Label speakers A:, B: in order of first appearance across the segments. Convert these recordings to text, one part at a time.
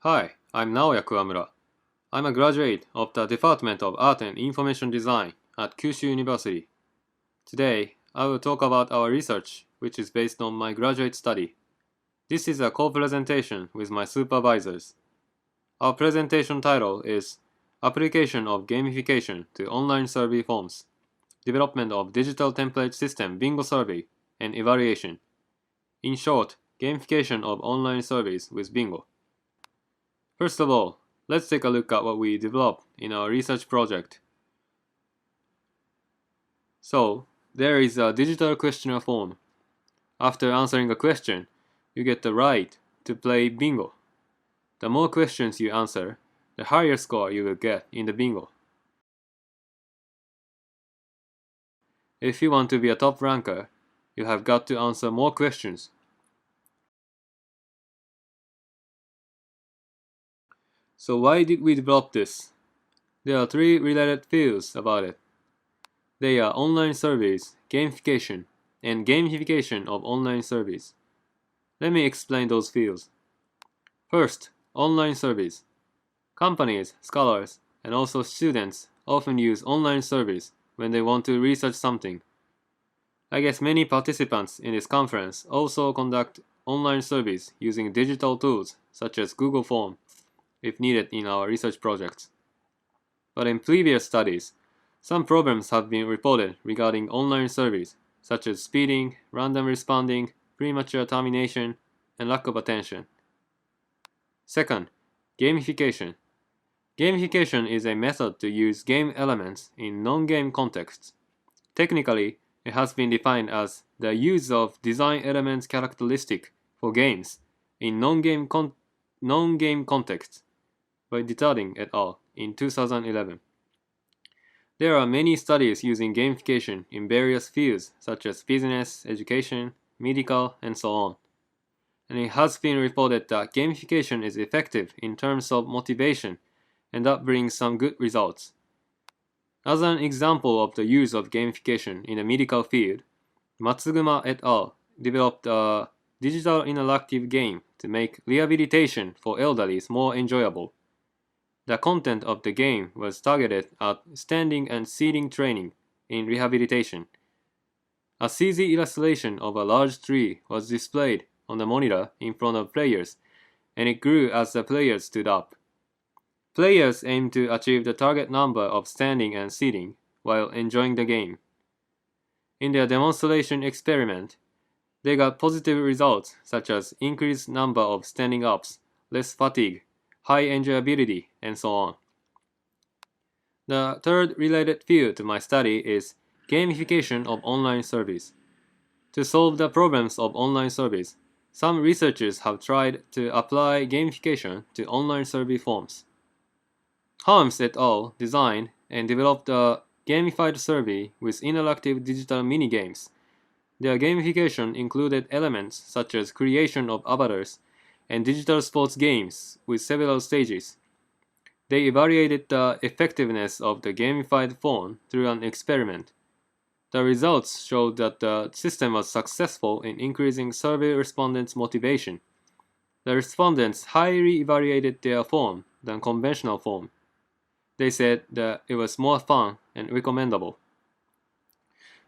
A: Hi, I'm Naoya Kuwamura. I'm a graduate of the Department of Art and Information Design at Kyushu University. Today, I will talk about our research, which is based on my graduate study. This is a co-presentation with my supervisors. Our presentation title is Application of Gamification to Online Survey Forms, Development of Digital Template System Bingo Survey, and Evaluation. In short, Gamification of Online Surveys with Bingo. First of all, let's take a look at what we developed in our research project. So, there is a digital questionnaire form. After answering a question, you get the right to play bingo. The more questions you answer, the higher score you will get in the bingo. If you want to be a top ranker, you have got to answer more questions. So why did we develop this? There are three related fields about it. They are online surveys, gamification, and gamification of online surveys. Let me explain those fields. First, online surveys. Companies, scholars, and also students often use online surveys when they want to research something. I guess many participants in this conference also conduct online surveys using digital tools such as Google Form if needed in our research projects. But in previous studies, some problems have been reported regarding online surveys, such as speeding, random responding, premature termination, and lack of attention. Second, gamification. Gamification is a method to use game elements in non-game contexts. Technically, it has been defined as the use of design elements characteristic for games in non-game contexts by Ditarding et al. In 2011. There are many studies using gamification in various fields such as business, education, medical, and so on. And it has been reported that gamification is effective in terms of motivation, and that brings some good results. As an example of the use of gamification in the medical field, Matsuguma et al. Developed a digital interactive game to make rehabilitation for elderly more enjoyable. The content of the game was targeted at standing and seating training in rehabilitation. A CG illustration of a large tree was displayed on the monitor in front of players, and it grew as the players stood up. Players aimed to achieve the target number of standing and seating while enjoying the game. In their demonstration experiment, they got positive results such as increased number of standing ups, less fatigue, high enjoyability, and so on. The third related field to my study is gamification of online surveys. To solve the problems of online surveys, some researchers have tried to apply gamification to online survey forms. Harms et al. Designed and developed a gamified survey with interactive digital mini-games. Their gamification included elements such as creation of avatars and digital sports games with several stages. They evaluated the effectiveness of the gamified form through an experiment. The results showed that the system was successful in increasing survey respondents' motivation. The respondents highly evaluated their form than conventional form. They said that it was more fun and recommendable.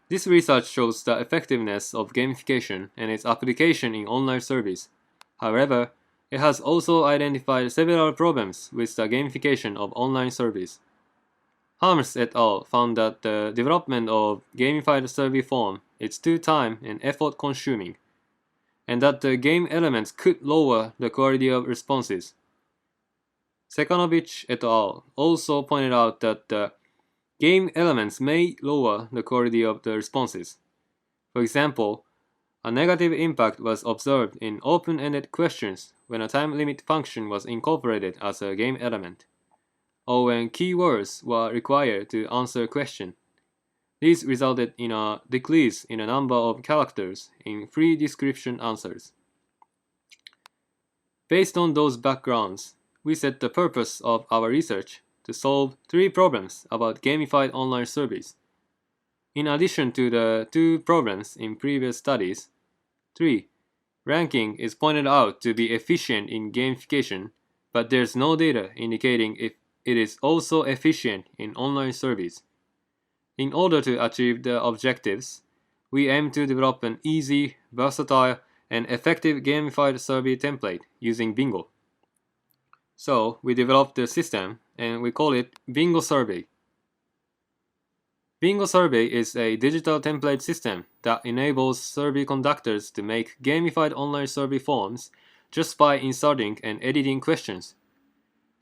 A: This research shows the effectiveness of gamification and its application in online surveys. However, it has also identified several problems with the gamification of online surveys. Harms et al. Found that the development of gamified survey form is too time and effort consuming, and that the game elements could lower the quality of responses. Sekanovich et al. Also pointed out that the game elements may lower the quality of the responses. For example, a negative impact was observed in open-ended questions when a time limit function was incorporated as a game element, or when keywords were required to answer a question. These resulted in a decrease in the number of characters in free description answers. Based on those backgrounds, we set the purpose of our research to solve three problems about gamified online surveys. In addition to the two problems in previous studies, 3. Ranking is pointed out to be efficient in gamification, but there's no data indicating if it is also efficient in online surveys. In order to achieve the objectives, we aim to develop an easy, versatile, and effective gamified survey template using Bingo. So we developed the system and we call it Bingo Survey. Bingo Survey is a digital template system that enables survey conductors to make gamified online survey forms just by inserting and editing questions.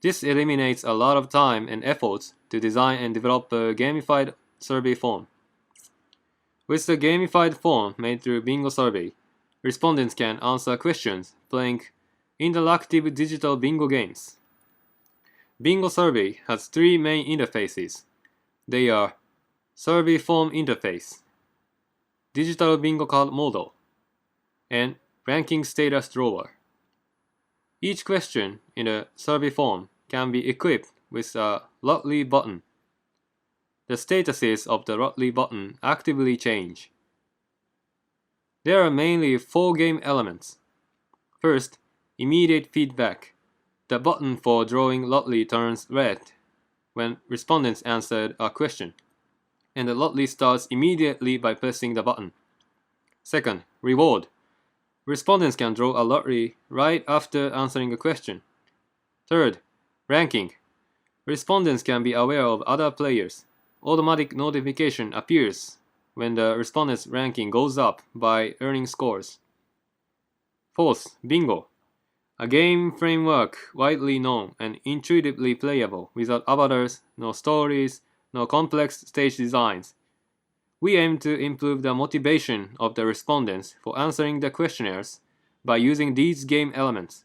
A: This eliminates a lot of time and effort to design and develop a gamified survey form. With the gamified form made through Bingo Survey, respondents can answer questions playing interactive digital bingo games. Bingo Survey has three main interfaces. They are Survey Form Interface, Digital Bingo Card Model, and Ranking Status Drawer. Each question in the survey form can be equipped with a Lottery button. The statuses of the Lottery button actively change. There are mainly four game elements. First, immediate feedback. The button for drawing lottery turns red when respondents answered a question, and the lottery starts immediately by pressing the button. Second, reward. Respondents can draw a lottery right after answering a question. Third, ranking. Respondents can be aware of other players. Automatic notification appears when the respondent's ranking goes up by earning scores. Fourth, bingo. A game framework widely known and intuitively playable without avatars, no stories, no complex stage designs. We aim to improve the motivation of the respondents for answering the questionnaires by using these game elements.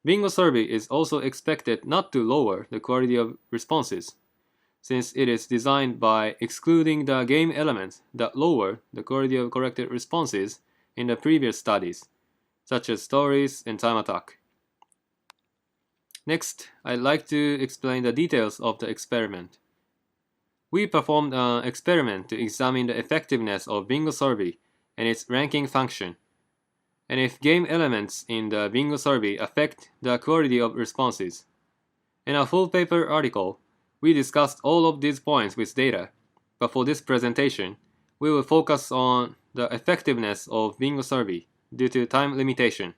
A: Bingo Survey is also expected not to lower the quality of responses, since it is designed by excluding the game elements that lower the quality of corrected responses in the previous studies, such as stories and time attack. Next, I'd like to explain the details of the experiment. We performed an experiment to examine the effectiveness of Bingo Survey and its ranking function, and if game elements in the Bingo Survey affect the quality of responses. In a full paper article, we discussed all of these points with data, but for this presentation, we will focus on the effectiveness of Bingo Survey due to time limitation.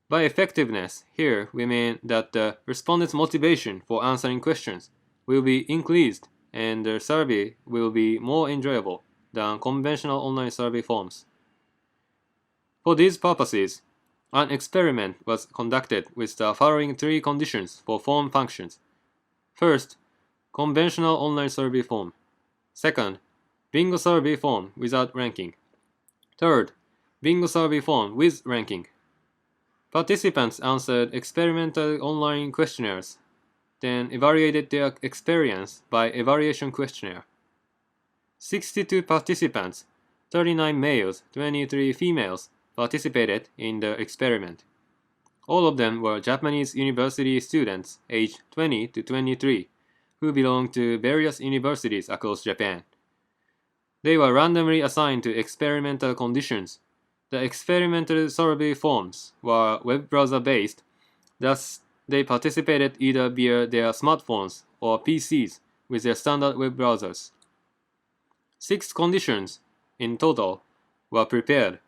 A: By effectiveness, here we mean that the respondent's motivation for answering questions will be increased and the survey will be more enjoyable than conventional online survey forms. For these purposes, an experiment was conducted with the following three conditions for form functions. First, conventional online survey form. Second, Bingo survey form without ranking. Third, Bingo survey form with ranking. Participants answered experimental online questionnaires, then evaluated their experience by evaluation questionnaire. 62 participants, 39 males, 23 females, participated in the experiment. All of them were Japanese university students aged 20 to 23 who belonged to various universities across Japan. They were randomly assigned to experimental conditions. The experimental survey forms were web browser based, thus they participated either via their smartphones or PCs with their standard web browsers. 6 conditions, in total, were prepared.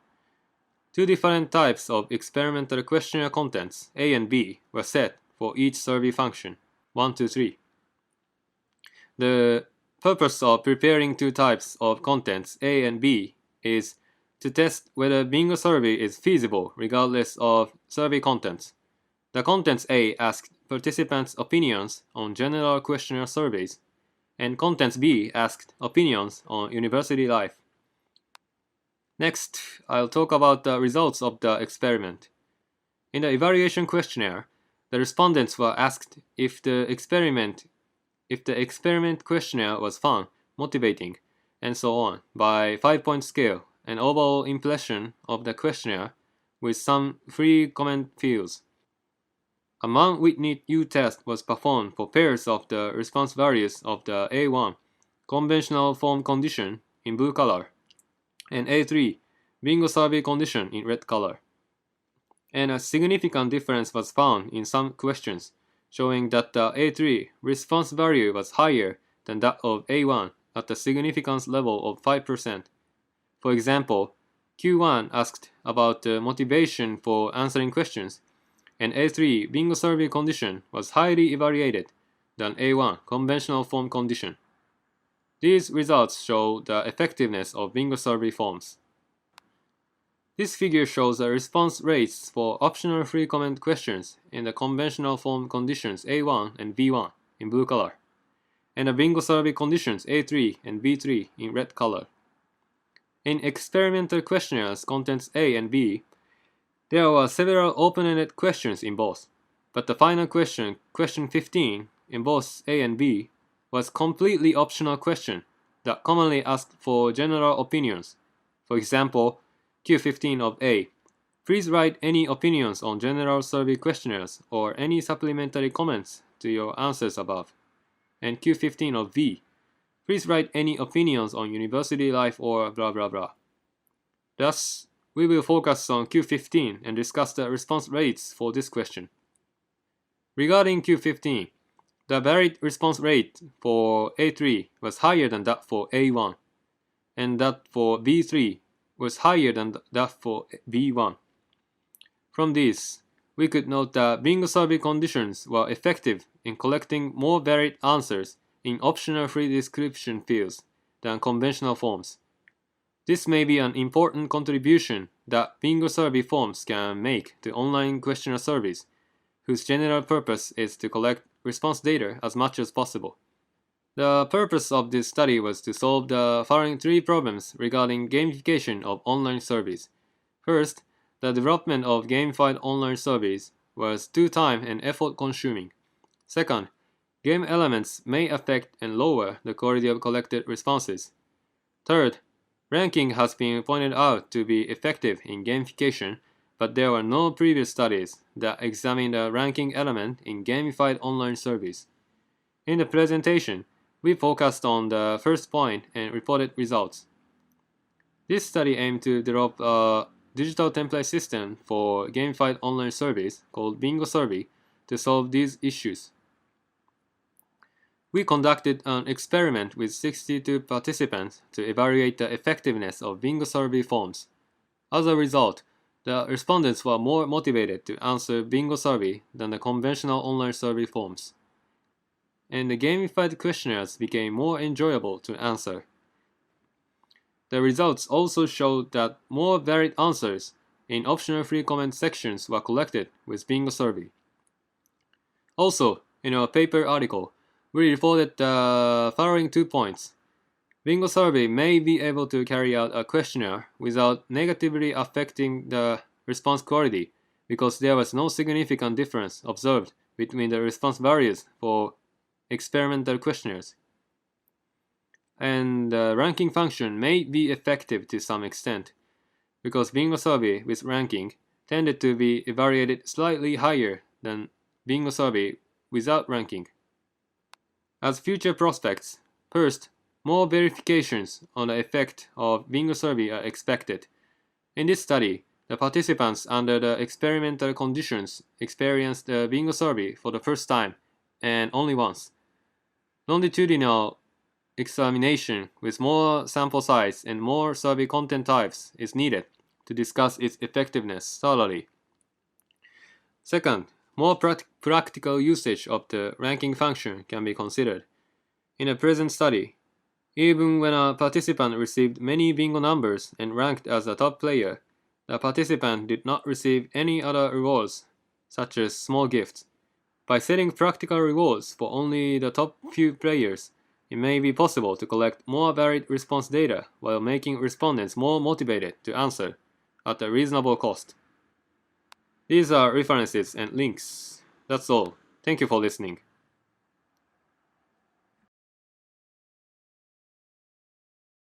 A: 2 different types of experimental questionnaire contents, A and B, were set for each survey function, 1 to 3. The purpose of preparing 2 types of contents, A and B, is to test whether Bingo Survey is feasible regardless of survey contents. The contents A asked participants' opinions on general questionnaire surveys, and contents B asked opinions on university life. Next, I'll talk about the results of the experiment. In the evaluation questionnaire, the respondents were asked if the experiment questionnaire was fun, motivating, and so on by 5-point scale, an overall impression of the questionnaire with some free comment fields. A man-Whitney U-test was performed for pairs of the response values of the A1 conventional form condition in blue color and A3 Bingo survey condition in red color. and a significant difference was found in some questions, showing that the A3 response value was higher than that of A1 at a significance level of 5%. For example, Q1 asked about the motivation for answering questions, and A3 bingo survey condition was highly evaluated than A1 conventional form condition. These results show the effectiveness of bingo survey forms. This figure shows the response rates for optional free comment questions in the conventional form conditions A1 and B1 in blue color, and the bingo survey conditions A3 and B3 in red color. In experimental questionnaires contents A and B, there were several open-ended questions in both, but the final question, question 15, in both A and B, was completely optional question that commonly asked for general opinions. For example, Q15 of A, please write any opinions on general survey questionnaires or any supplementary comments to your answers above. And Q15 of B, please write any opinions on university life or blah blah blah. Thus, we will focus on Q15 and discuss the response rates for this question. Regarding Q15, the varied response rate for A3 was higher than that for A1, and that for B3 was higher than that for B1. From this, we could note that bingo survey conditions were effective in collecting more varied answers in optional free description fields than conventional forms. This may be an important contribution that bingo survey forms can make to online questionnaire surveys, whose general purpose is to collect response data as much as possible. The purpose of this study was to solve the following three problems regarding gamification of online surveys. First, the development of gamified online surveys was too time and effort consuming. Second, game elements may affect and lower the quality of collected responses. Third, ranking has been pointed out to be effective in gamification, but there were no previous studies that examined the ranking element in gamified online surveys. In the presentation, we focused on the first point and reported results. This study aimed to develop a digital template system for gamified online surveys called Bingo Survey to solve these issues. We conducted an experiment with 62 participants to evaluate the effectiveness of bingo survey forms. As a result, the respondents were more motivated to answer bingo survey than the conventional online survey forms, and the gamified questionnaires became more enjoyable to answer. The results also showed that more varied answers in optional free comment sections were collected with bingo survey. Also, in our paper article, we reported the following 2 points. Bingo survey may be able to carry out a questionnaire without negatively affecting the response quality because there was no significant difference observed between the response values for experimental questionnaires. And the ranking function may be effective to some extent because bingo survey with ranking tended to be evaluated slightly higher than bingo survey without ranking. As future prospects, first, more verifications on the effect of bingo survey are expected. In this study, the participants under the experimental conditions experienced the bingo survey for the first time and only once. Longitudinal examination with more sample size and more survey content types is needed to discuss its effectiveness thoroughly. Second, more practical usage of the ranking function can be considered. In a present study, even when a participant received many bingo numbers and ranked as a top player, the participant did not receive any other rewards, such as small gifts. By setting practical rewards for only the top few players, it may be possible to collect more varied response data while making respondents more motivated to answer at a reasonable cost. These are references and links. That's all. Thank you for listening.